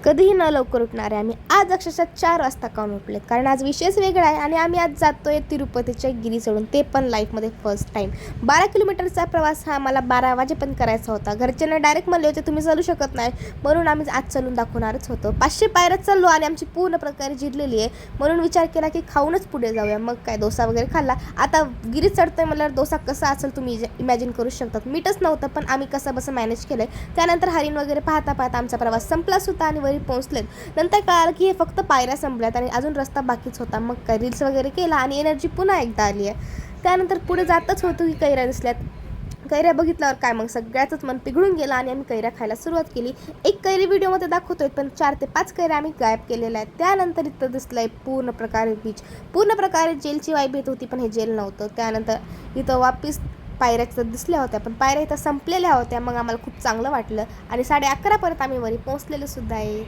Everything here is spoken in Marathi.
कधीही न लवकर उठणारे आम्ही आज अक्षरशः 4 वाजता काऊन उठलेत, कारण आज विषयच वेगळा आहे आणि आम्ही आज जातोय तिरुपतीच्या गिरी चढून, ते पण लाईफमध्ये फर्स्ट टाईम. 12 किलोमीटरचा प्रवास हा आम्हाला 12 वाजेपर्यंत करायचा होता. घरच्यांना डायरेक्ट म्हणले होते तुम्ही चालू शकत नाही, म्हणून आम्ही आज चालून दाखवणारच होतो. 500 पायऱ्यात चाललो आणि आमची पूर्ण प्रकारे जिरलेली आहे, म्हणून विचार केला की खाऊनच पुढे जाऊया. मग काय डोसा वगैरे खाल्ला. आता गिरी चढतोय म्हणल्यावर डोसा कसा असेल तुम्ही इमॅजिन करू शकतात. मीठच नव्हतं, पण आम्ही कसं बसं मॅनेज केलं. त्यानंतर हरिण वगैरे पाहता पाहता आमचा प्रवास संपलाच होता आणि पोहोचलेत. नंतर कळालं की हे फक्त पायऱ्या संपल्यात आणि अजून रस्ता बाकीच होता. मग काय रील्स वगैरे केला आणि एनर्जी पुन्हा एकदा आली आहे. त्यानंतर पुढे जातच होतो की कैऱ्या दिसल्यात. कैऱ्या बघितल्यावर काय मग सगळ्याचंच मन पिघळून गेलं आणि आम्ही कैऱ्या खायला सुरुवात केली. एक कैरी व्हिडिओमध्ये दाखवतोय, पण 4 ते 5 कैऱ्या आम्ही गायब केलेल्या आहेत. त्यानंतर इथं दिसलंय पूर्ण प्रकारे बीच, पूर्ण प्रकारे जेलची वाईब येत होती, पण हे जेल नव्हतं. त्यानंतर इथं वापिस पायऱ्या दिसल्या होत्या, पण पायऱ्या इथं संपलेल्या होत्या. मग आम्हाला खूप चांगलं वाटलं आणि 11:30 पर्यंत आम्ही वरी पोहोचलेलो सुद्धा आहे.